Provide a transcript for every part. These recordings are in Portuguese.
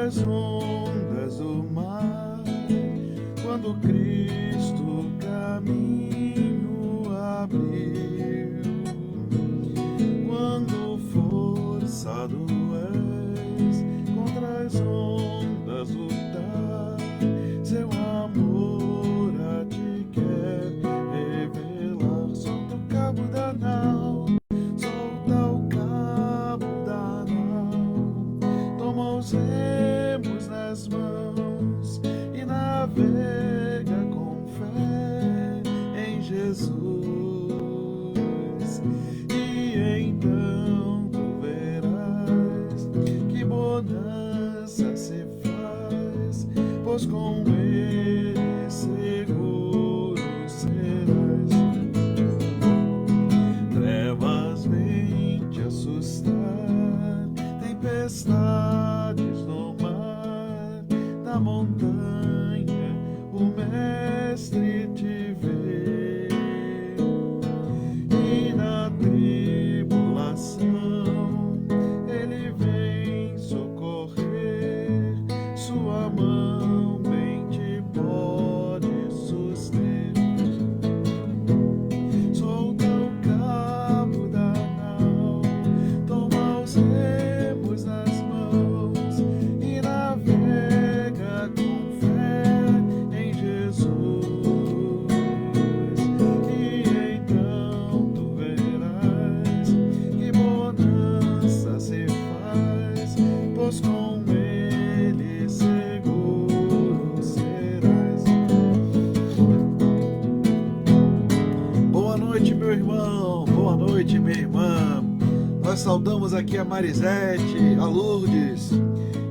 as ondas do mar, quando Cristo caminho abriu, quando forçado és contra as ondas lutar, seu amor a ti quer revelar. Solta o cabo da nau, solta o cabo da nau, toma os remos nas mãos e navega com fé em Jesus. E então tu verás que bonança se faz, pois com ele seguro serás. Trevas vêm te assustar, tempestades no mar, na montanha o Mestre te vê, e na tribulação ele vem socorrer, sua mão bem te pode suster. Solta o cabo da nau, toma os remos nas mãos e navega com fé em Jesus. E então tu verás que bonança se faz, pois com ele seguro serás. Boa noite, meu irmão, boa noite, minha irmã. Nós saudamos aqui a Marisete, a Lourdes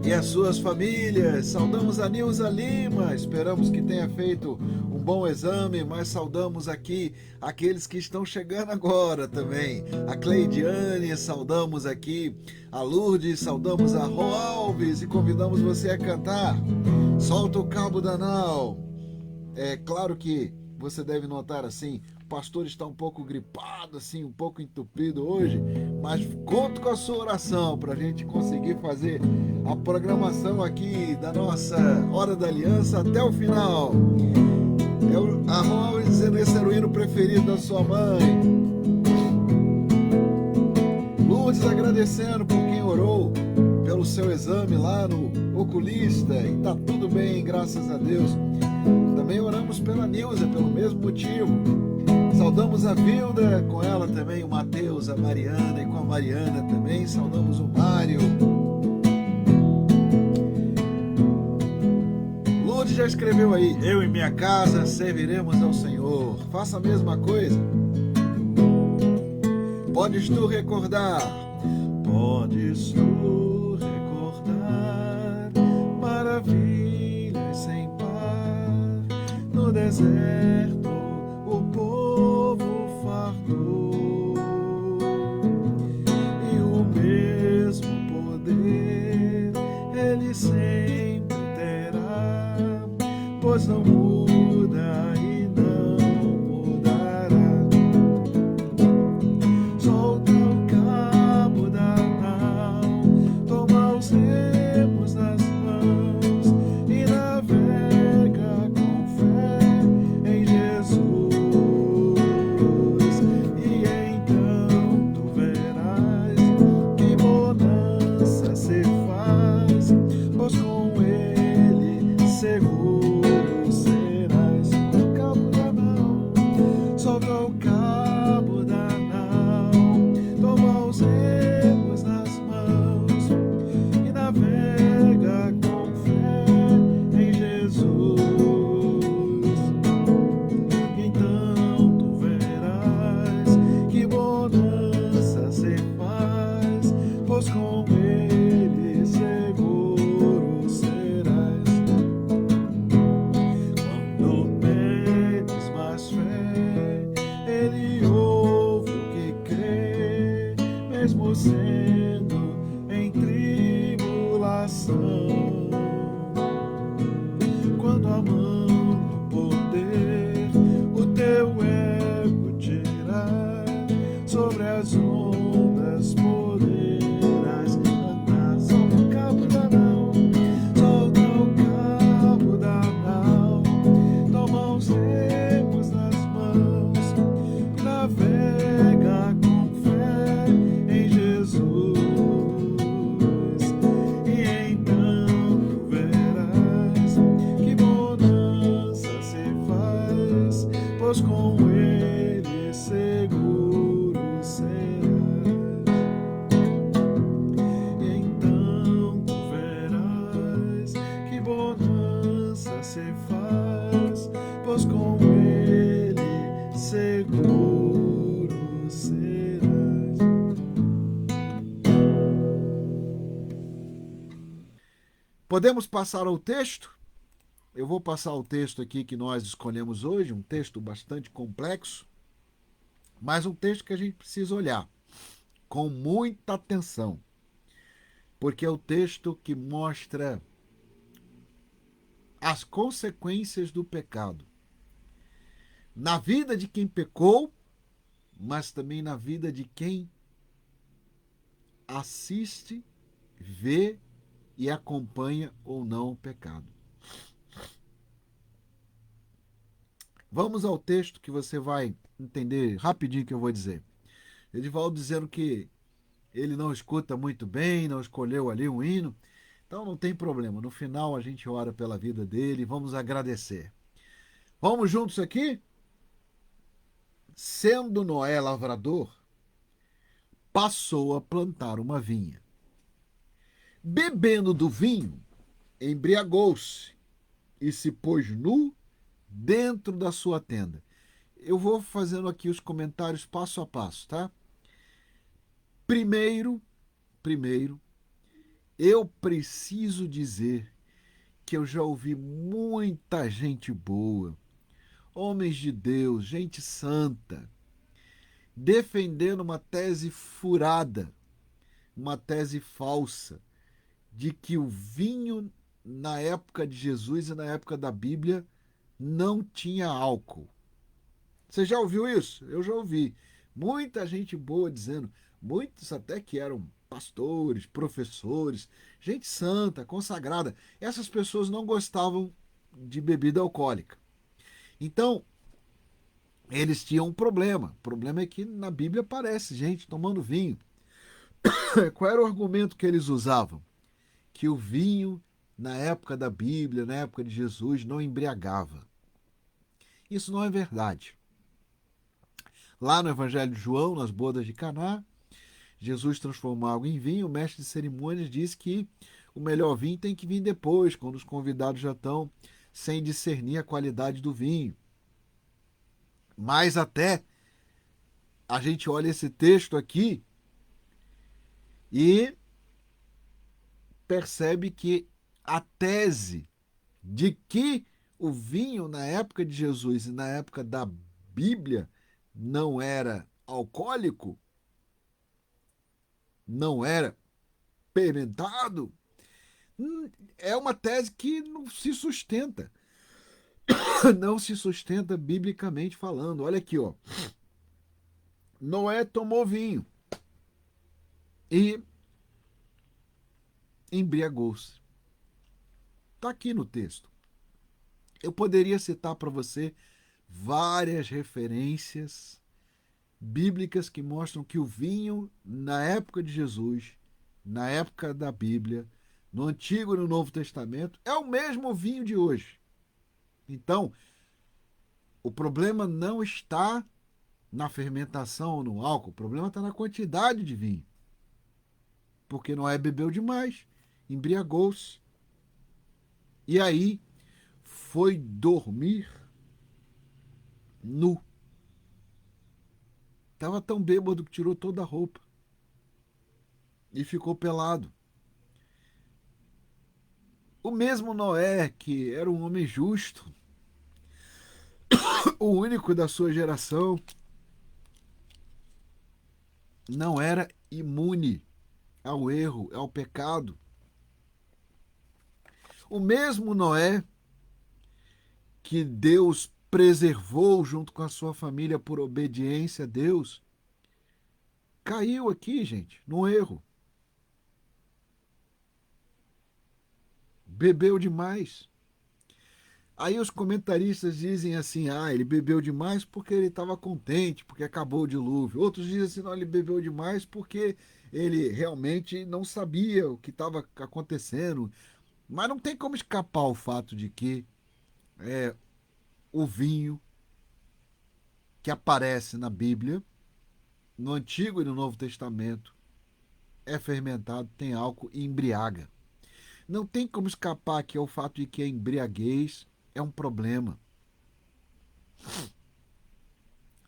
e as suas famílias. Saudamos a Nilza Lima, esperamos que tenha feito um bom exame, mas saudamos aqui aqueles que estão chegando agora também. A Cleidiane, saudamos aqui a Lourdes, saudamos a Rô Alves e convidamos você a cantar Solta o Cabo da Nau. É claro que você deve notar assim, o pastor está um pouco gripado, assim, um pouco entupido hoje, mas conto com a sua oração para a gente conseguir fazer a programação aqui da nossa Hora da Aliança até o final. A Rô dizendo esse era o hino preferido da sua mãe. Lourdes agradecendo por quem orou pelo seu exame lá no oculista e tá tudo bem, graças a Deus. Também oramos pela Nilza, pelo mesmo motivo. Saudamos a Vilda, com ela também o Matheus, a Mariana, e com a Mariana também saudamos o Mário. Lourdes já escreveu aí: eu e minha casa serviremos ao Senhor. Faça a mesma coisa. Podes tu recordar, podes tu recordar maravilhas sem par. No deserto o povo fartou, e o mesmo poder ele sempre terá, pois não muda e não mudará. Solta o cabo da nau, toma os remos nas mãos e navega com fé em Jesus. E então tu verás que bonança se faz, pois com ele seguro serás. O cabo da nau, solta o cabo da nau, toma os remos nas mãos e navega com fé em Jesus. Então tu verás que bonança se faz, pois com ele seguro serás. Quando pedes mais fé, ele ouve o que crê, mesmo sendo em tribulação. Quando a mão faz, pois com ele seguro serás. Podemos passar ao texto? Eu vou passar o texto aqui que nós escolhemos hoje, um texto bastante complexo, mas um texto que a gente precisa olhar com muita atenção, porque é o texto que mostra as consequências do pecado na vida de quem pecou, mas também na vida de quem assiste, vê e acompanha ou não o pecado. Vamos ao texto que você vai entender rapidinho o que eu vou dizer. Edivaldo dizendo que ele não escuta muito bem, não escolheu ali um hino, então não tem problema. No final a gente ora pela vida dele e vamos agradecer. Vamos juntos aqui? Sendo Noé lavrador, passou a plantar uma vinha. Bebendo do vinho, embriagou-se e se pôs nu dentro da sua tenda. Eu vou fazendo aqui os comentários passo a passo, tá? Primeiro, eu preciso dizer que eu já ouvi muita gente boa, homens de Deus, gente santa, defendendo uma tese furada, uma tese falsa, de que o vinho na época de Jesus e na época da Bíblia não tinha álcool. Você já ouviu isso? Eu já ouvi. Muita gente boa dizendo, muitos até que eram pastores, professores, gente santa, consagrada. Essas pessoas não gostavam de bebida alcoólica. Então, eles tinham um problema. O problema é que na Bíblia aparece gente tomando vinho. Qual era o argumento que eles usavam? Que o vinho, na época da Bíblia, na época de Jesus, não embriagava. Isso não é verdade. Lá no Evangelho de João, nas bodas de Caná, Jesus transformou água em vinho. O mestre de cerimônias disse que o melhor vinho tem que vir depois, quando os convidados já estão sem discernir a qualidade do vinho. Mas até a gente olha esse texto aqui e percebe que a tese de que o vinho na época de Jesus e na época da Bíblia não era alcoólico, não era fermentado, é uma tese que não se sustenta. Não se sustenta biblicamente falando. Olha aqui, ó. Noé tomou vinho e embriagou-se. Está aqui no texto. Eu poderia citar para você várias referências bíblicas que mostram que o vinho, na época de Jesus, na época da Bíblia, no Antigo e no Novo Testamento, é o mesmo vinho de hoje. Então, o problema não está na fermentação ou no álcool, o problema está na quantidade de vinho. Porque Noé bebeu demais, embriagou-se. E aí foi dormir nu. Estava tão bêbado que tirou toda a roupa e ficou pelado. O mesmo Noé, que era um homem justo, o único da sua geração, não era imune ao erro, ao pecado. O mesmo Noé, que Deus preservou junto com a sua família por obediência a Deus, caiu aqui, gente, num erro. Bebeu demais. Aí os comentaristas dizem assim, ele bebeu demais porque ele estava contente, porque acabou o dilúvio. Outros dizem assim, não, ele bebeu demais porque ele realmente não sabia o que estava acontecendo. Mas não tem como escapar o fato de que o vinho que aparece na Bíblia, no Antigo e no Novo Testamento, é fermentado, tem álcool e embriaga. Não tem como escapar aqui ao fato de que a embriaguez é um problema.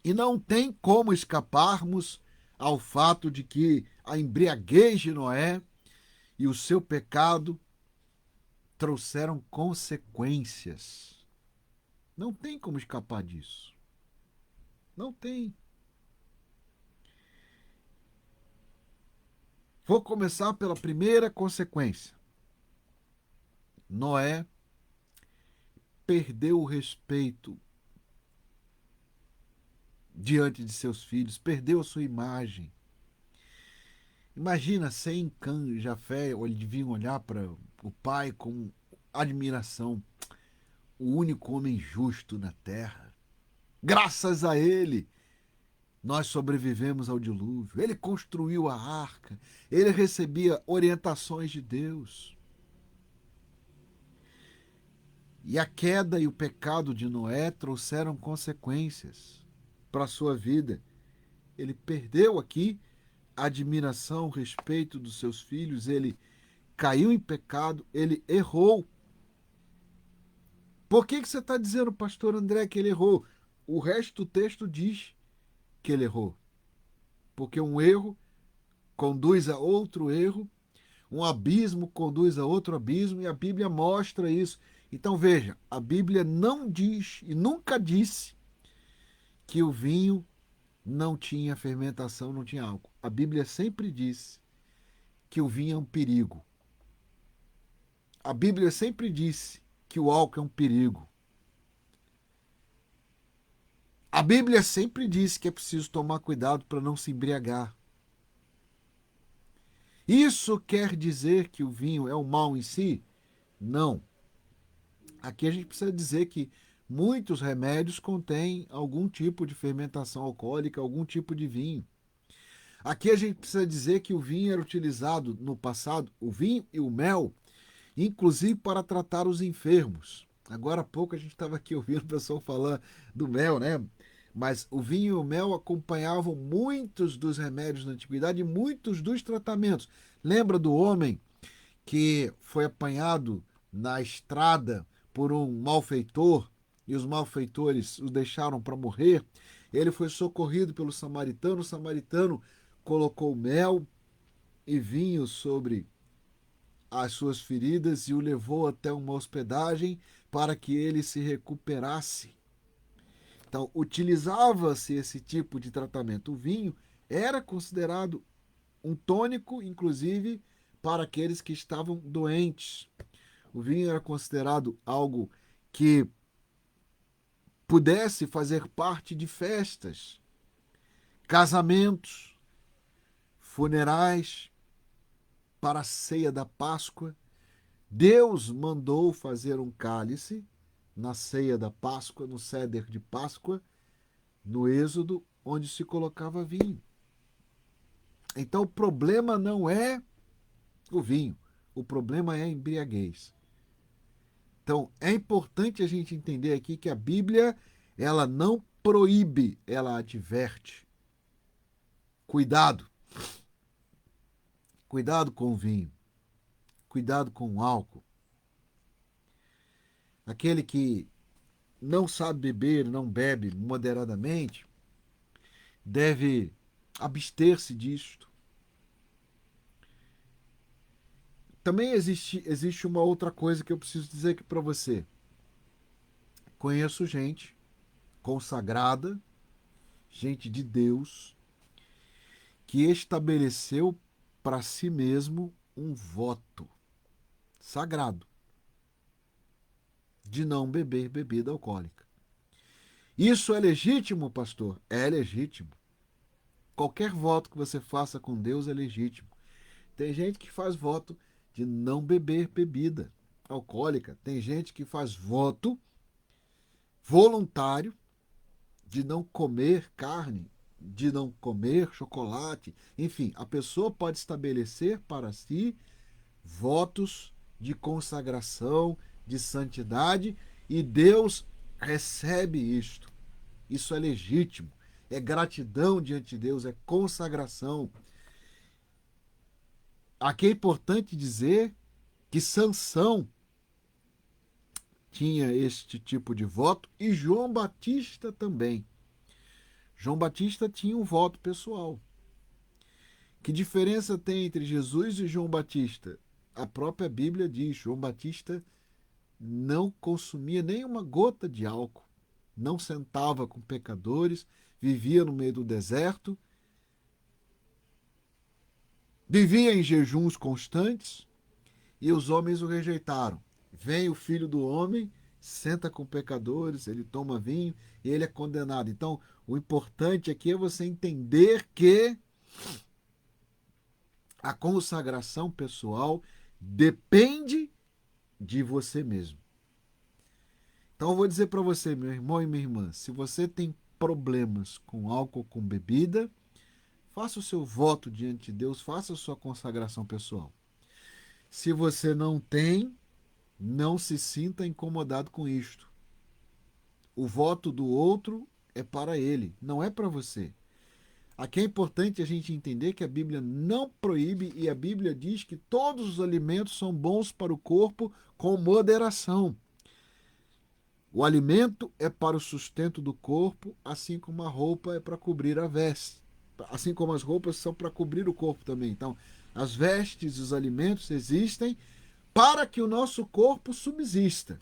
E não tem como escaparmos ao fato de que a embriaguez de Noé e o seu pecado trouxeram consequências. Não tem como escapar disso. Não tem. Vou começar pela primeira consequência. Noé perdeu o respeito diante de seus filhos, perdeu a sua imagem. Imagina Sem, Cã e Jafé deviam olhar para o pai com admiração. O único homem justo na terra. Graças a ele, nós sobrevivemos ao dilúvio. Ele construiu a arca. Ele recebia orientações de Deus. E a queda e o pecado de Noé trouxeram consequências para a sua vida. Ele perdeu aqui a admiração, o respeito dos seus filhos. Ele caiu em pecado. Ele errou. Por que você está dizendo, pastor André, que ele errou? O resto do texto diz que ele errou. Porque um erro conduz a outro erro, um abismo conduz a outro abismo, e a Bíblia mostra isso. Então veja, a Bíblia não diz e nunca disse que o vinho não tinha fermentação, não tinha álcool. A Bíblia sempre disse que o vinho é um perigo. A Bíblia sempre disse que o álcool é um perigo. A Bíblia sempre disse que é preciso tomar cuidado para não se embriagar. Isso quer dizer que o vinho é o mal em si? Não. Aqui a gente precisa dizer que muitos remédios contêm algum tipo de fermentação alcoólica, algum tipo de vinho. Aqui a gente precisa dizer que o vinho era utilizado no passado, o vinho e o mel, inclusive para tratar os enfermos. Agora há pouco a gente estava aqui ouvindo o pessoal falar do mel, né? Mas o vinho e o mel acompanhavam muitos dos remédios da antiguidade e muitos dos tratamentos. Lembra do homem que foi apanhado na estrada por um malfeitor e os malfeitores o deixaram para morrer? Ele foi socorrido pelo samaritano. O samaritano colocou mel e vinho sobre as suas feridas e o levou até uma hospedagem para que ele se recuperasse. Então, utilizava-se esse tipo de tratamento. O vinho era considerado um tônico, inclusive, para aqueles que estavam doentes. O vinho era considerado algo que pudesse fazer parte de festas, casamentos, funerais, para a ceia da Páscoa. Deus mandou fazer um cálice na ceia da Páscoa, no ceder de Páscoa, no Êxodo, onde se colocava vinho. Então o problema não é o vinho, o problema é a embriaguez. Então é importante a gente entender aqui que a Bíblia, ela não proíbe, ela adverte. Cuidado. Cuidado com o vinho. Cuidado com o álcool. Aquele que não sabe beber, não bebe moderadamente, deve abster-se disto. Também existe uma outra coisa que eu preciso dizer aqui para você. Conheço gente consagrada, gente de Deus, que estabeleceu para si mesmo um voto sagrado de não beber bebida alcoólica. Isso é legítimo, pastor? É legítimo. Qualquer voto que você faça com Deus é legítimo. Tem gente que faz voto de não beber bebida alcoólica. Tem gente que faz voto voluntário de não comer carne, de não comer chocolate. Enfim, a pessoa pode estabelecer para si votos de consagração, de santidade, e Deus recebe isto. Isso é legítimo. É gratidão diante de Deus, é consagração. Aqui é importante dizer que Sansão tinha este tipo de voto, e João Batista também. João Batista tinha um voto pessoal. Que diferença tem entre Jesus e João Batista? A própria Bíblia diz, João Batista não consumia nem uma gota de álcool, não sentava com pecadores, vivia no meio do deserto, vivia em jejuns constantes, e os homens o rejeitaram. Vem o Filho do Homem, senta com pecadores, ele toma vinho e ele é condenado. Então, o importante aqui é você entender que a consagração pessoal depende de você mesmo. Então eu vou dizer para você, meu irmão e minha irmã, se você tem problemas com álcool, com bebida, faça o seu voto diante de Deus, faça a sua consagração pessoal. Se você não tem, não se sinta incomodado com isto. O voto do outro é para ele, não é para você. Aqui é importante a gente entender que a Bíblia não proíbe e a Bíblia diz que todos os alimentos são bons para o corpo com moderação. O alimento é para o sustento do corpo, assim como a roupa é para cobrir a veste. Assim como as roupas são para cobrir o corpo também. Então, as vestes e os alimentos existem para que o nosso corpo subsista.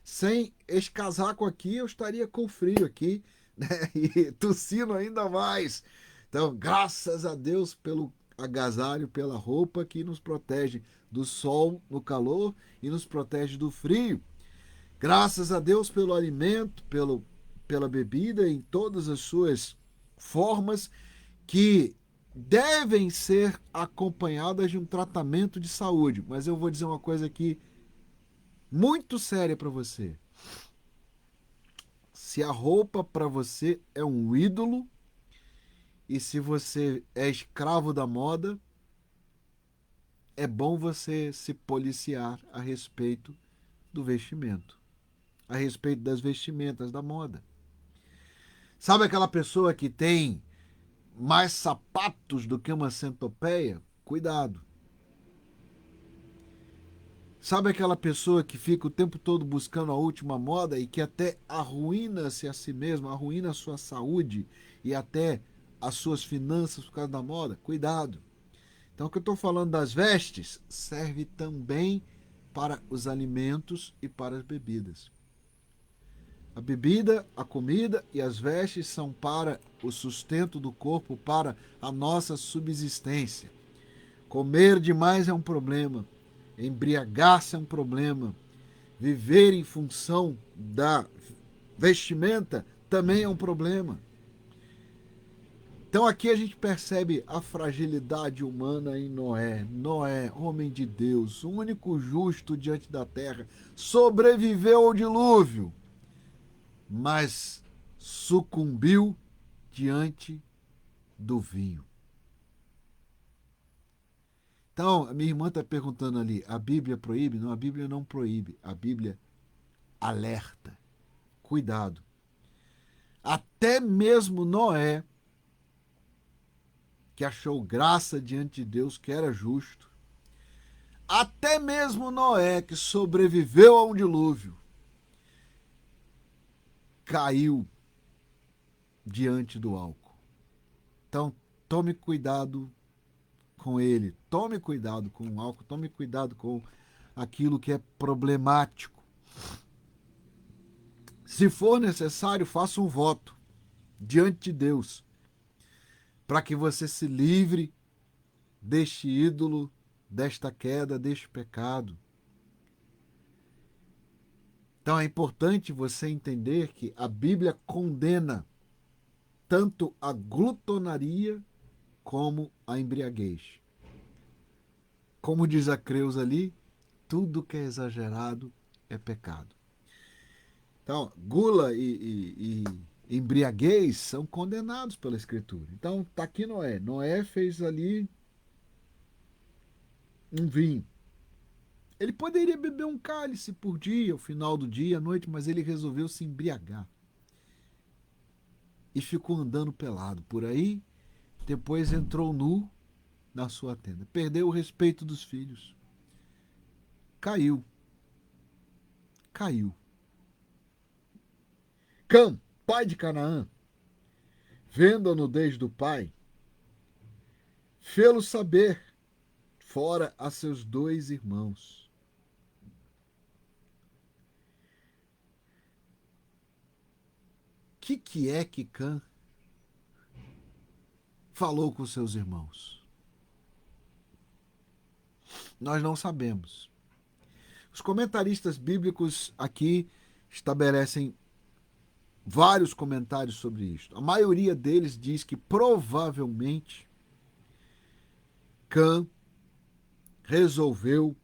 Sem esse casaco aqui, eu estaria com frio aqui, né? E tossindo ainda mais. Então, graças a Deus pelo agasalho, pela roupa que nos protege do sol no calor e nos protege do frio. Graças a Deus pelo alimento, pela bebida em todas as suas formas que devem ser acompanhadas de um tratamento de saúde. Mas eu vou dizer uma coisa aqui muito séria para você. Se a roupa para você é um ídolo e se você é escravo da moda, é bom você se policiar a respeito do vestimento, a respeito das vestimentas da moda. Sabe aquela pessoa que tem mais sapatos do que uma centopeia? Cuidado. Sabe aquela pessoa que fica o tempo todo buscando a última moda e que até arruína-se a si mesma, arruína a sua saúde e até as suas finanças por causa da moda? Cuidado. Então, o que eu estou falando das vestes serve também para os alimentos e para as bebidas. A bebida, a comida e as vestes são para o sustento do corpo, para a nossa subsistência. Comer demais é um problema. Embriagar-se é um problema. Viver em função da vestimenta também é um problema. Então aqui a gente percebe a fragilidade humana em Noé. Noé, homem de Deus, o único justo diante da terra, sobreviveu ao dilúvio, mas sucumbiu diante do vinho. Então, a minha irmã está perguntando ali, a Bíblia proíbe? Não, a Bíblia não proíbe. A Bíblia alerta. Cuidado. Até mesmo Noé, que achou graça diante de Deus, que era justo, até mesmo Noé, que sobreviveu a um dilúvio, caiu diante do álcool. Então, tome cuidado com ele, tome cuidado com o álcool, tome cuidado com aquilo que é problemático. Se for necessário, faça um voto diante de Deus, para que você se livre deste ídolo, desta queda, deste pecado. Então é importante você entender que a Bíblia condena tanto a glutonaria como a embriaguez. Como diz a Creus ali, tudo que é exagerado é pecado. Então, gula e embriaguez são condenados pela Escritura. Então, está aqui Noé. Noé fez ali um vinho. Ele poderia beber um cálice por dia, ao final do dia, à noite, mas ele resolveu se embriagar. E ficou andando pelado por aí. Depois entrou nu na sua tenda. Perdeu o respeito dos filhos. Caiu. caiu. Cã, pai de Canaã, vendo a nudez do pai, fê-lo saber, fora a seus 2 irmãos. Que é que Cã falou com seus irmãos? Nós não sabemos. Os comentaristas bíblicos aqui estabelecem vários comentários sobre isto. A maioria deles diz que provavelmente Cã resolveu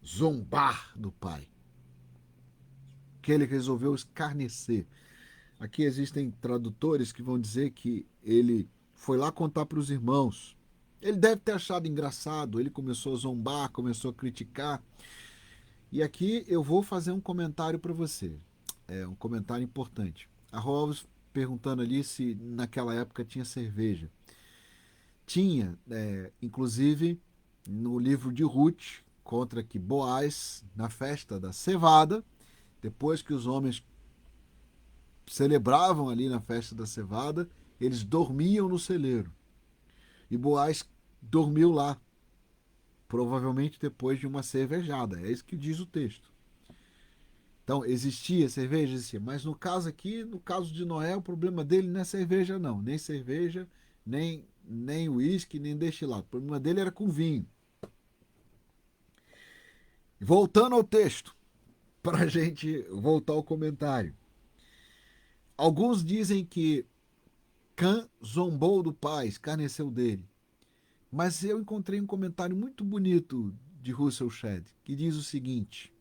zombar do pai. Que ele resolveu escarnecer. Aqui existem tradutores que vão dizer que ele foi lá contar para os irmãos. Ele deve ter achado engraçado, ele começou a zombar, começou a criticar. E aqui eu vou fazer um comentário para você. É um comentário importante. A Rose perguntando ali se naquela época tinha cerveja. Tinha, inclusive no livro de Ruth, contra que Boaz, na festa da cevada, depois que os homens celebravam ali na festa da cevada, eles dormiam no celeiro. E Boaz dormiu lá, provavelmente depois de uma cervejada. É isso que diz o texto. Então, existia cerveja? Existia. Mas no caso aqui, no caso de Noé, o problema dele não é cerveja, não. Nem cerveja, nem uísque, nem destilado. O problema dele era com vinho. Voltando ao texto, para a gente voltar ao comentário. Alguns dizem que Cã zombou do pai, escarneceu dele. Mas eu encontrei um comentário muito bonito de Russell Shedd, que diz o seguinte: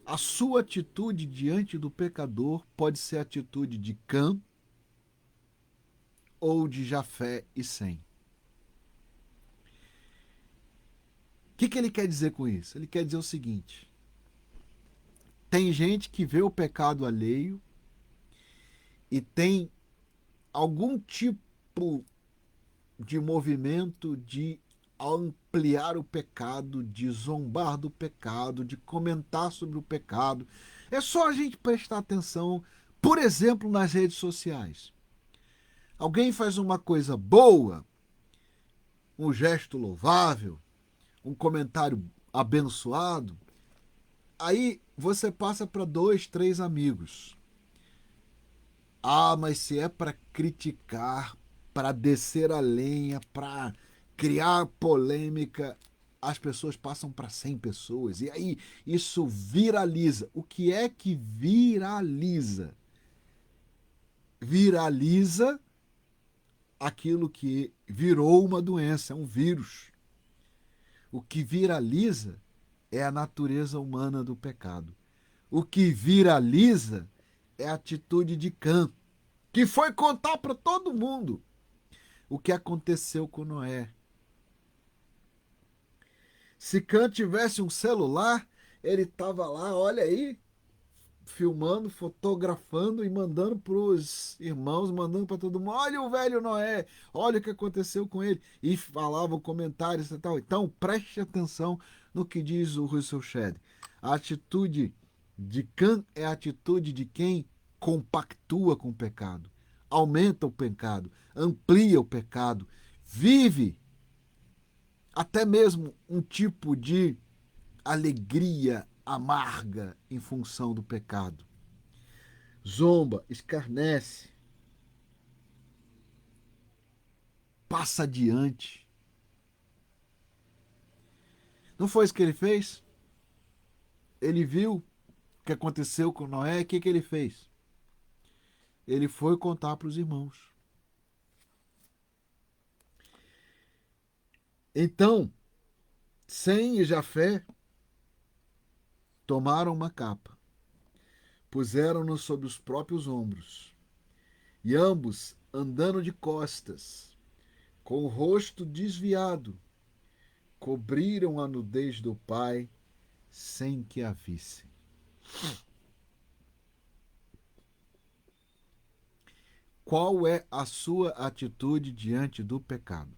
a sua atitude diante do pecador pode ser a atitude de Cã ou de Jafé e Sem. O que ele quer dizer com isso? Ele quer dizer o seguinte: tem gente que vê o pecado alheio e tem algum tipo de movimento de ampliar o pecado, de zombar do pecado, de comentar sobre o pecado. É só a gente prestar atenção, por exemplo, nas redes sociais. Alguém faz uma coisa boa, um gesto louvável, um comentário abençoado, aí você passa para 2, 3 amigos. Ah, mas se é para criticar, para descer a lenha, para criar polêmica, as pessoas passam para 100 pessoas. E aí isso viraliza. O que é que viraliza? Viraliza aquilo que virou uma doença, é um vírus. O que viraliza é a natureza humana do pecado. O que viraliza é a atitude de Cã, que foi contar para todo mundo o que aconteceu com Noé. Se Cã tivesse um celular, ele estava lá, olha aí, filmando, fotografando e mandando para os irmãos, mandando para todo mundo. Olha o velho Noé, olha o que aconteceu com ele. E falavam comentários e tal. Então, preste atenção no que diz o Russell Shedd. A atitude de Cã é a atitude de quem compactua com o pecado, aumenta o pecado, amplia o pecado, vive até mesmo um tipo de alegria amarga em função do pecado. Zomba, escarnece, passa adiante. Não foi isso que ele fez? Ele viu o que aconteceu com Noé, o que ele fez? Ele foi contar para os irmãos. Então, Sem e Jafé tomaram uma capa, puseram-no sobre os próprios ombros, e ambos, andando de costas, com o rosto desviado, cobriram a nudez do pai sem que a vissem. Qual é a sua atitude diante do pecado?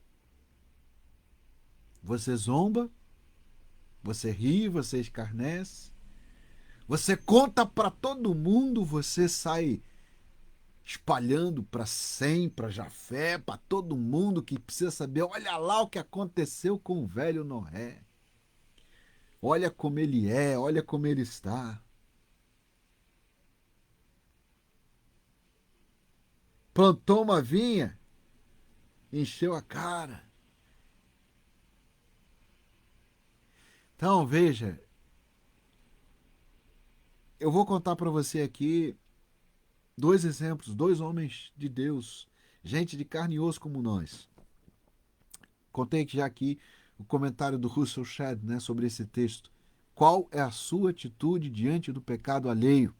Você zomba? Você ri? Você escarnece? Você conta para todo mundo, você sai espalhando para Sem, para Jafé, para todo mundo que precisa saber. Olha lá o que aconteceu com o velho Noé. Olha como ele é, olha como ele está. Plantou uma vinha, encheu a cara. Então, veja, eu vou contar para você aqui dois exemplos, dois homens de Deus, gente de carne e osso como nós. Contei já aqui o comentário do Russell Shedd, né, sobre esse texto. Qual é a sua atitude diante do pecado alheio?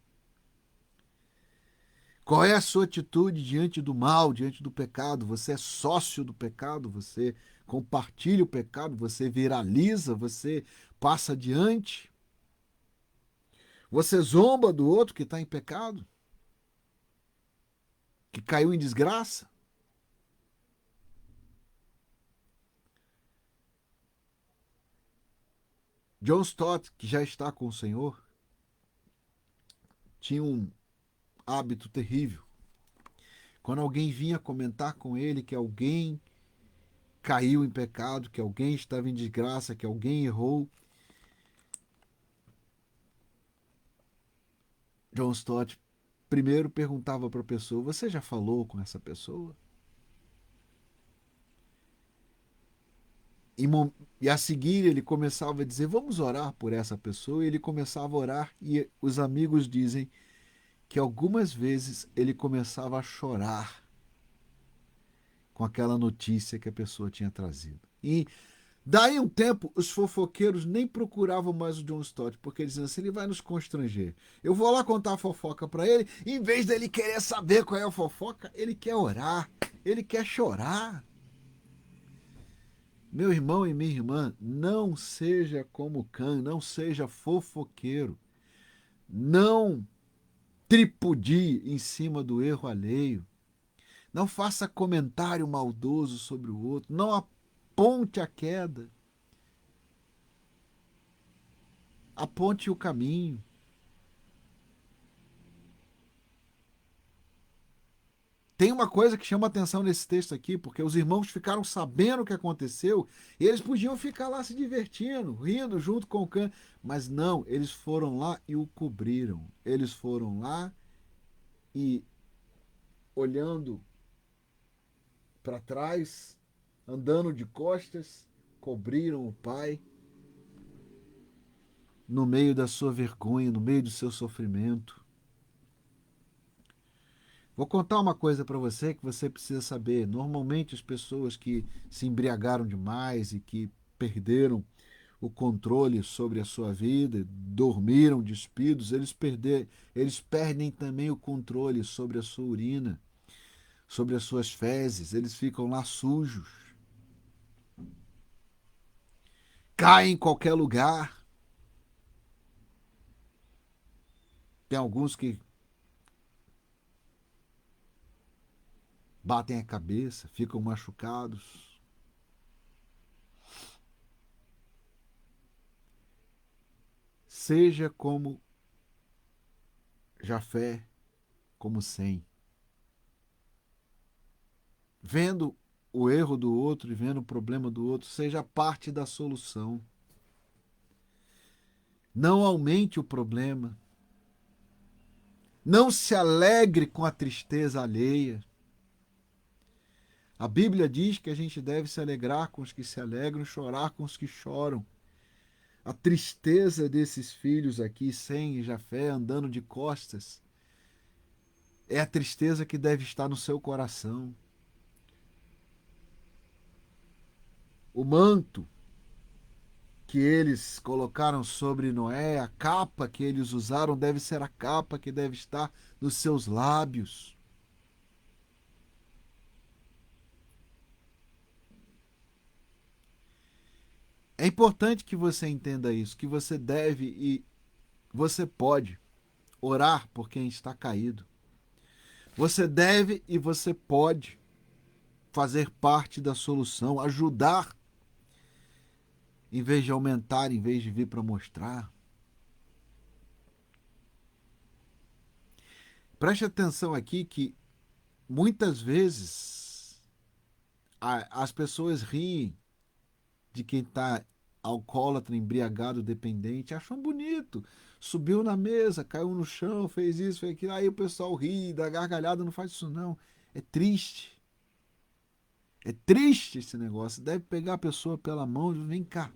Qual é a sua atitude diante do mal, diante do pecado? Você é sócio do pecado, você compartilha o pecado, você viraliza, você passa adiante, você zomba do outro que está em pecado, que caiu em desgraça. John Stott, que já está com o Senhor, tinha um hábito terrível. Quando alguém vinha comentar com ele que alguém caiu em pecado, que alguém estava em desgraça, que alguém errou, John Stott primeiro perguntava para a pessoa: você já falou com essa pessoa? E a seguir ele começava a dizer: vamos orar por essa pessoa. E ele começava a orar, e os amigos dizem que algumas vezes ele começava a chorar com aquela notícia que a pessoa tinha trazido. E daí um tempo, os fofoqueiros nem procuravam mais o John Stott, porque eles diziam assim: ele vai nos constranger. Eu vou lá contar a fofoca para ele, em vez dele querer saber qual é a fofoca, ele quer orar, ele quer chorar. Meu irmão e minha irmã, não seja como Cã, não seja fofoqueiro, não tripudie em cima do erro alheio, não faça comentário maldoso sobre o outro, não aponte a queda, aponte o caminho. Tem uma coisa que chama atenção nesse texto aqui, porque os irmãos ficaram sabendo o que aconteceu e eles podiam ficar lá se divertindo, rindo junto com o Cã, mas não, eles foram lá e o cobriram. Eles foram lá e, olhando para trás, andando de costas, cobriram o pai no meio da sua vergonha, no meio do seu sofrimento. Vou contar uma coisa para você que você precisa saber. Normalmente as pessoas que se embriagaram demais e que perderam o controle sobre a sua vida, dormiram despidos, eles perdem também o controle sobre a sua urina, sobre as suas fezes, eles ficam lá sujos. Caem em qualquer lugar. Tem alguns que batem a cabeça, ficam machucados. Seja como Jafé, como Sem. Vendo o erro do outro e vendo o problema do outro, seja parte da solução. Não aumente o problema. Não se alegre com a tristeza alheia. A Bíblia diz que a gente deve se alegrar com os que se alegram, chorar com os que choram. A tristeza desses filhos aqui, Sem e Jafé, andando de costas, é a tristeza que deve estar no seu coração. O manto que eles colocaram sobre Noé, a capa que eles usaram, deve ser a capa que deve estar nos seus lábios. É importante que você entenda isso, que você deve e você pode orar por quem está caído. Você deve e você pode fazer parte da solução, ajudar, em vez de aumentar, em vez de vir para mostrar. Preste atenção aqui que muitas vezes as pessoas riem de quem está alcoólatra, embriagado, dependente, acham bonito. Subiu na mesa, caiu no chão, fez isso, fez aquilo. Aí o pessoal ri, dá gargalhada, não faz isso não. É triste. É triste esse negócio. Deve pegar a pessoa pela mão e vem cá.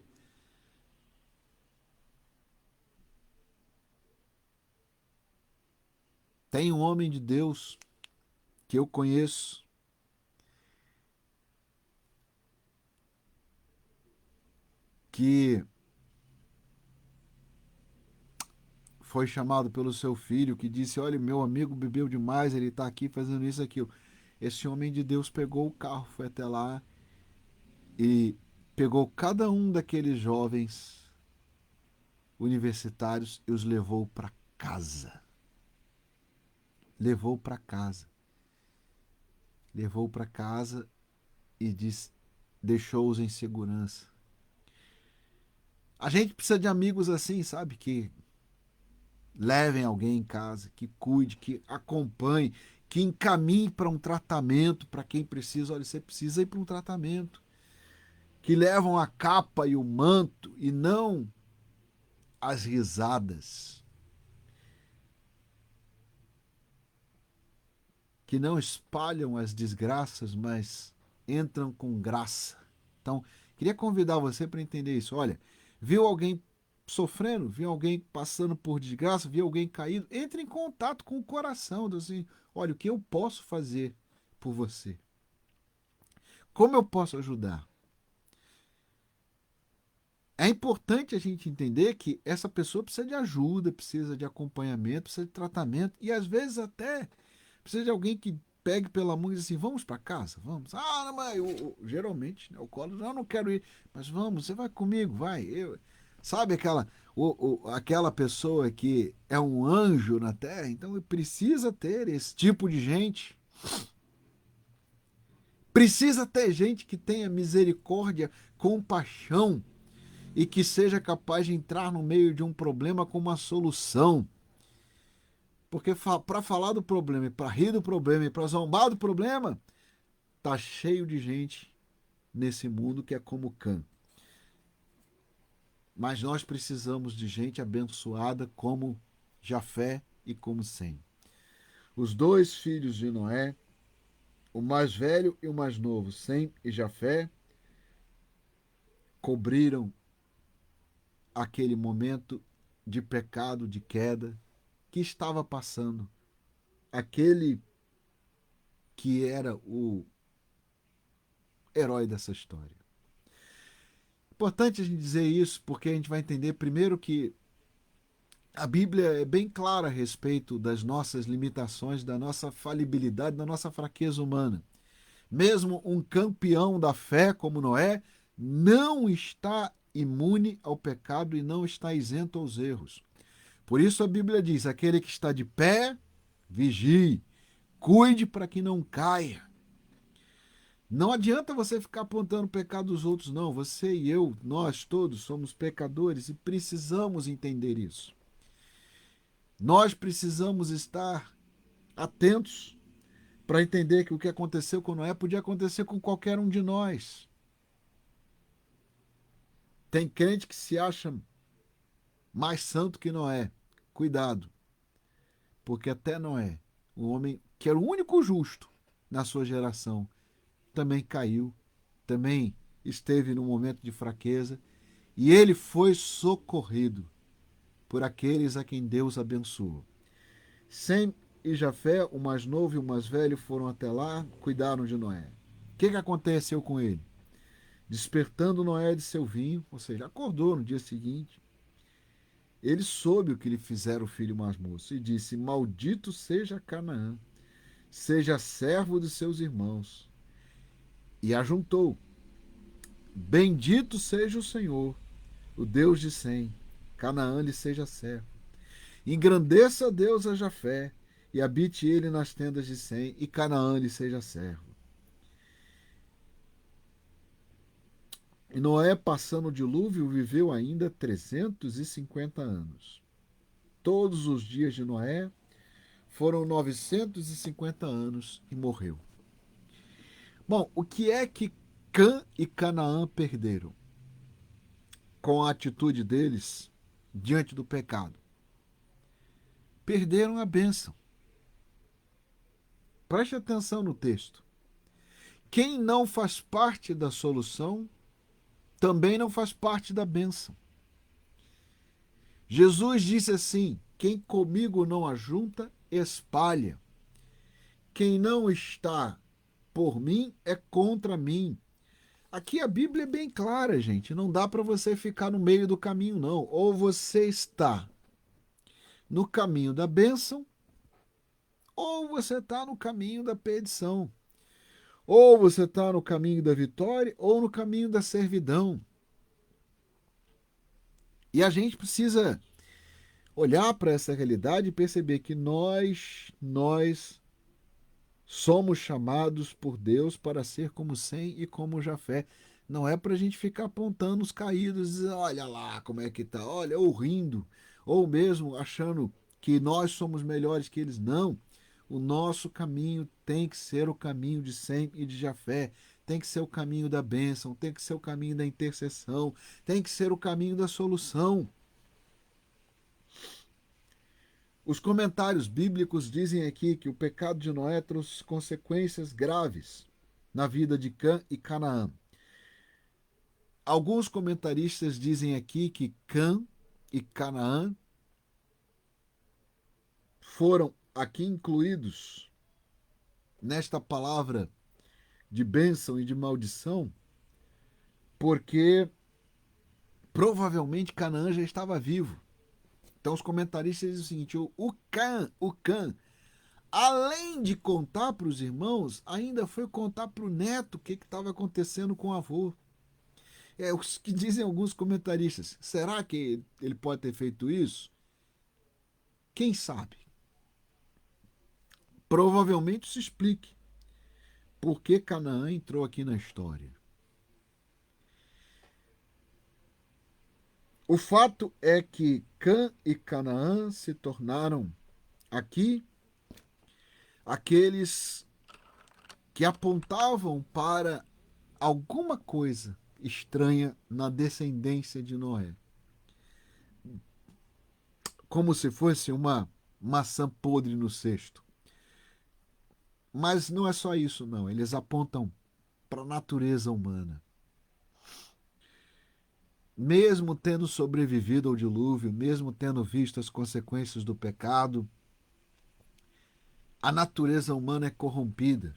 Tem um homem de Deus que eu conheço, que foi chamado pelo seu filho, que disse: olha, meu amigo bebeu demais, ele está aqui fazendo isso e aquilo. Esse homem de Deus pegou o carro, foi até lá e pegou cada um daqueles jovens universitários e os levou para casa. Levou para casa. Levou para casa e deixou-os em segurança. A gente precisa de amigos assim, sabe? Que levem alguém em casa, que cuide, que acompanhe, que encaminhe para um tratamento para quem precisa. Olha, você precisa ir para um tratamento. Que levam a capa e o manto e não as risadas. Que não espalham as desgraças, mas entram com graça. Então, queria convidar você para entender isso. Olha, viu alguém sofrendo, viu alguém passando por desgraça, viu alguém caído, entre em contato com o coração, assim, olha, o que eu posso fazer por você? Como eu posso ajudar? É importante a gente entender que essa pessoa precisa de ajuda, precisa de acompanhamento, precisa de tratamento e às vezes até precisa de alguém que pegue pela mão e diz assim, vamos para casa, vamos. Ah, não, mas geralmente, né, o colo, não quero ir, mas vamos, você vai comigo, vai. Sabe aquela pessoa que é um anjo na terra? Então precisa ter esse tipo de gente. Precisa ter gente que tenha misericórdia, compaixão e que seja capaz de entrar no meio de um problema com uma solução. Porque para falar do problema, para rir do problema e para zombar do problema, tá cheio de gente nesse mundo que é como Cã. Mas nós precisamos de gente abençoada como Jafé e como Sem. Os dois filhos de Noé, o mais velho e o mais novo, Sem e Jafé, cobriram aquele momento de pecado, de queda que estava passando. Aquele que era o herói dessa história. Importante a gente dizer isso porque a gente vai entender primeiro que a Bíblia é bem clara a respeito das nossas limitações, da nossa falibilidade, da nossa fraqueza humana. Mesmo um campeão da fé como Noé não está imune ao pecado e não está isento aos erros. Por isso a Bíblia diz: aquele que está de pé, vigie, cuide para que não caia. Não adianta você ficar apontando o pecado dos outros, não. Você e eu, nós todos somos pecadores e precisamos entender isso. Nós precisamos estar atentos para entender que o que aconteceu com Noé podia acontecer com qualquer um de nós. Tem crente que se acha mais santo que Noé. Cuidado, porque até Noé, o homem que era o único justo na sua geração, também caiu, também esteve num momento de fraqueza e ele foi socorrido por aqueles a quem Deus abençoou. Sem e Jafé, o mais novo e o mais velho, foram até lá, cuidaram de Noé. O que aconteceu com ele? Despertando Noé de seu vinho, ou seja, acordou no dia seguinte, ele soube o que lhe fizera o filho mais moço e disse: maldito seja Canaã, seja servo de seus irmãos. E ajuntou: bendito seja o Senhor, o Deus de Sem, Canaã lhe seja servo. Engrandeça Deus a Jafé, e habite ele nas tendas de Sem, e Canaã lhe seja servo. E Noé, passando o dilúvio, viveu ainda 350 anos. Todos os dias de Noé foram 950 anos e morreu. Bom, o que é que Cã e Canaã perderam com a atitude deles diante do pecado? Perderam a bênção. Preste atenção no texto. Quem não faz parte da solução também não faz parte da bênção. Jesus disse assim: quem comigo não ajunta, espalha. Quem não está por mim é contra mim. Aqui a Bíblia é bem clara, gente. Não dá para você ficar no meio do caminho, não. Ou você está no caminho da bênção, ou você está no caminho da perdição. Ou você está no caminho da vitória, ou no caminho da servidão. E a gente precisa olhar para essa realidade e perceber que nós somos chamados por Deus para ser como Sem e como Jafé. Não é para a gente ficar apontando os caídos e dizer, olha lá como é que tá, olha, ou rindo, ou mesmo achando que nós somos melhores que eles. Não. O nosso caminho tem que ser o caminho de Sem e de Jafé. Tem que ser o caminho da bênção, tem que ser o caminho da intercessão, tem que ser o caminho da solução. Os comentários bíblicos dizem aqui que o pecado de Noé trouxe consequências graves na vida de Cã e Canaã. Alguns comentaristas dizem aqui que Cã e Canaã foram aqui incluídos nesta palavra de bênção e de maldição, porque provavelmente Canaã já estava vivo. Então os comentaristas dizem o seguinte: o Cã, além de contar para os irmãos, ainda foi contar para o neto o que estava acontecendo com o avô. É o que dizem alguns comentaristas. Será que ele pode ter feito isso? Quem sabe? Provavelmente se explique por que Canaã entrou aqui na história. O fato é que Cã e Canaã se tornaram aqui aqueles que apontavam para alguma coisa estranha na descendência de Noé. Como se fosse uma maçã podre no cesto. Mas não é só isso, não. Eles apontam para a natureza humana. Mesmo tendo sobrevivido ao dilúvio, mesmo tendo visto as consequências do pecado, a natureza humana é corrompida.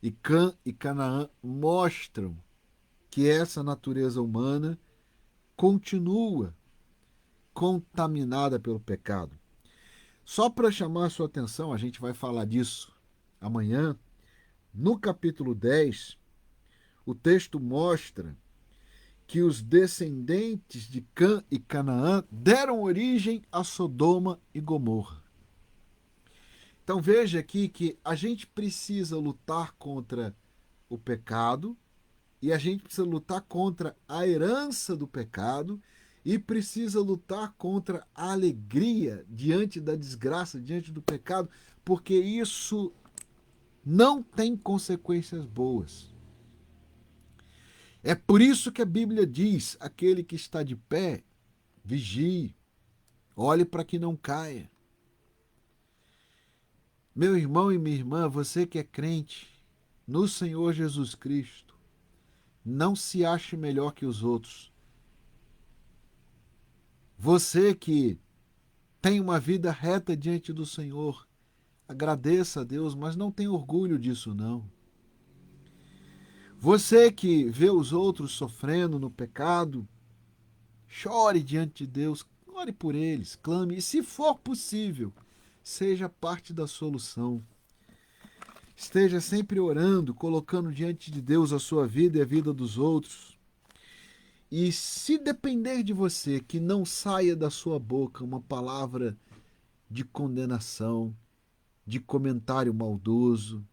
E Cã e Canaã mostram que essa natureza humana continua contaminada pelo pecado. Só para chamar a sua atenção, a gente vai falar disso amanhã. No capítulo 10, o texto mostra que os descendentes de Cã e Canaã deram origem a Sodoma e Gomorra. Então veja aqui que a gente precisa lutar contra o pecado e a gente precisa lutar contra a herança do pecado e precisa lutar contra a alegria diante da desgraça, diante do pecado, porque isso não tem consequências boas. É por isso que a Bíblia diz: aquele que está de pé, vigie, olhe para que não caia. Meu irmão e minha irmã, você que é crente no Senhor Jesus Cristo, não se ache melhor que os outros. Você que tem uma vida reta diante do Senhor, agradeça a Deus, mas não tenha orgulho disso, não. Você que vê os outros sofrendo no pecado, chore diante de Deus, ore por eles, clame, e se for possível, seja parte da solução. Esteja sempre orando, colocando diante de Deus a sua vida e a vida dos outros. E se depender de você, que não saia da sua boca uma palavra de condenação, de comentário maldoso,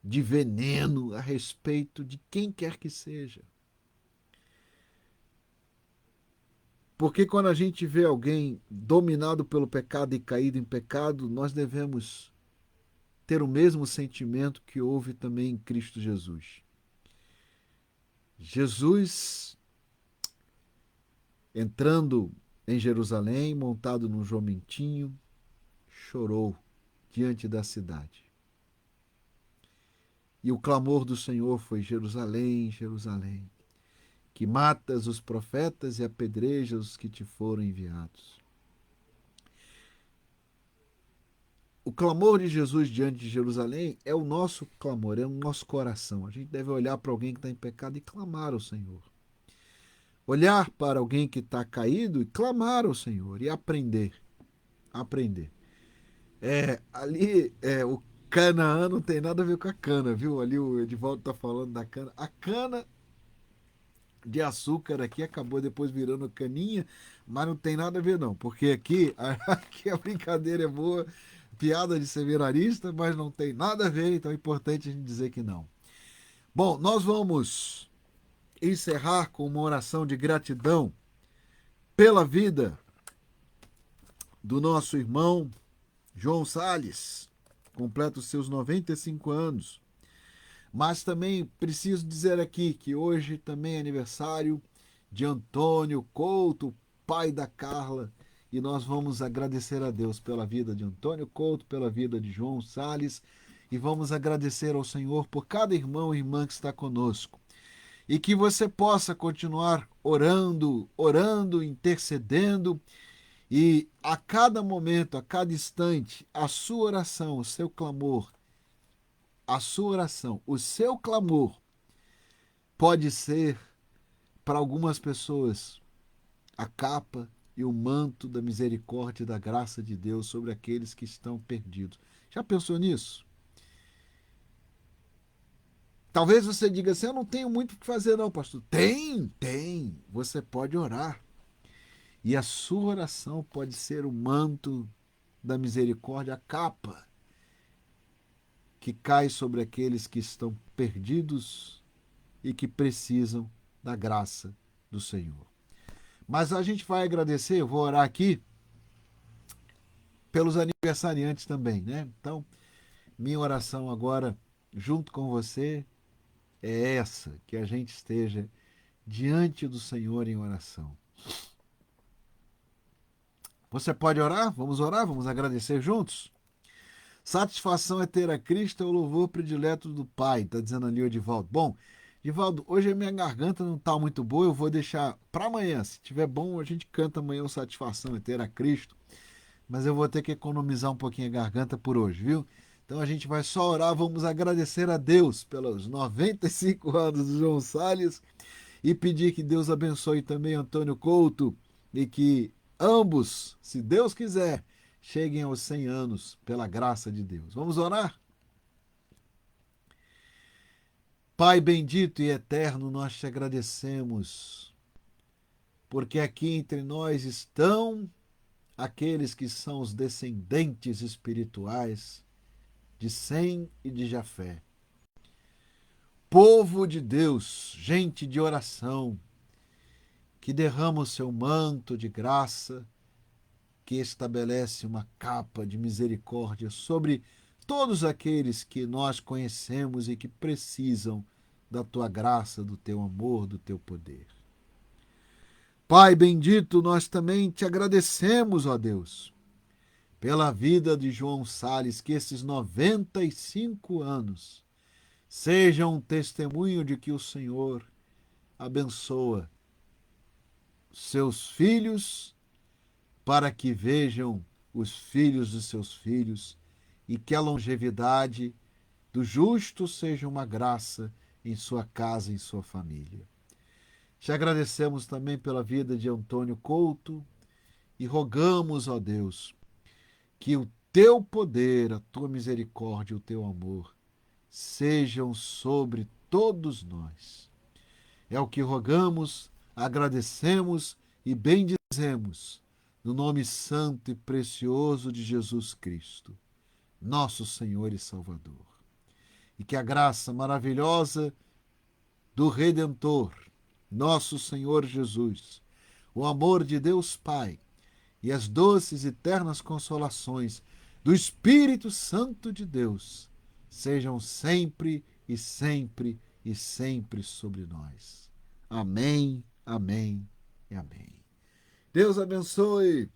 de veneno a respeito de quem quer que seja. Porque quando a gente vê alguém dominado pelo pecado e caído em pecado, nós devemos ter o mesmo sentimento que houve também em Cristo Jesus. Jesus, entrando em Jerusalém, montado num jumentinho, chorou diante da cidade. E o clamor do Senhor foi: Jerusalém, Jerusalém, que matas os profetas e apedrejas os que te foram enviados. O clamor de Jesus diante de Jerusalém é o nosso clamor, é o nosso coração. A gente deve olhar para alguém que está em pecado e clamar ao Senhor. Olhar para alguém que está caído e clamar ao Senhor e aprender. Aprender. O Canaã não tem nada a ver com a cana, viu? Ali o Edivaldo está falando da cana. A cana de açúcar aqui acabou depois virando caninha, mas não tem nada a ver não, porque aqui a brincadeira é boa, piada de seminarista, mas não tem nada a ver, então é importante a gente dizer que não. Bom, nós vamos encerrar com uma oração de gratidão pela vida do nosso irmão João Salles, completa os seus 95 anos. Mas também preciso dizer aqui que hoje também é aniversário de Antônio Couto, pai da Carla, e nós vamos agradecer a Deus pela vida de Antônio Couto, pela vida de João Salles, e vamos agradecer ao Senhor por cada irmão e irmã que está conosco. E que você possa continuar orando, intercedendo, e a cada momento, a cada instante, a sua oração, o seu clamor, o seu clamor pode ser, para algumas pessoas, a capa e o manto da misericórdia e da graça de Deus sobre aqueles que estão perdidos. Já pensou nisso? Talvez você diga assim: eu não tenho muito o que fazer não, pastor. Tem. Você pode orar. E a sua oração pode ser o manto da misericórdia, a capa que cai sobre aqueles que estão perdidos e que precisam da graça do Senhor. Mas a gente vai agradecer, eu vou orar aqui pelos aniversariantes também, né? Então, minha oração agora, junto com você, é essa: que a gente esteja diante do Senhor em oração. Você pode orar? Vamos agradecer juntos? Satisfação é ter a Cristo, é o louvor predileto do Pai, está dizendo ali o Edivaldo. Bom, Edivaldo, hoje a minha garganta não está muito boa, eu vou deixar para amanhã. Se tiver bom, a gente canta amanhã o Satisfação é ter a Cristo, mas eu vou ter que economizar um pouquinho a garganta por hoje, viu? Então a gente vai só orar, vamos agradecer a Deus pelos 95 anos do João Salles e pedir que Deus abençoe também Antônio Couto e que ambos, se Deus quiser, cheguem aos 100 anos pela graça de Deus. Vamos orar? Pai bendito e eterno, nós te agradecemos, porque aqui entre nós estão aqueles que são os descendentes espirituais de Sem e de Jafé. Povo de Deus, gente de oração, que derrama o seu manto de graça, que estabelece uma capa de misericórdia sobre todos aqueles que nós conhecemos e que precisam da tua graça, do teu amor, do teu poder. Pai bendito, nós também te agradecemos, ó Deus, pela vida de João Salles, que esses 95 anos sejam um testemunho de que o Senhor abençoa seus filhos para que vejam os filhos dos seus filhos e que a longevidade do justo seja uma graça em sua casa, em sua família. Te agradecemos também pela vida de Antônio Couto e rogamos, ó Deus, que o teu poder, a tua misericórdia, o teu amor sejam sobre todos nós. É o que rogamos, agradecemos e bendizemos no nome santo e precioso de Jesus Cristo, nosso Senhor e Salvador. E que a graça maravilhosa do Redentor, nosso Senhor Jesus, o amor de Deus Pai e as doces e ternas consolações do Espírito Santo de Deus sejam sempre e sempre e sempre sobre nós. Amém, amém e amém. Deus abençoe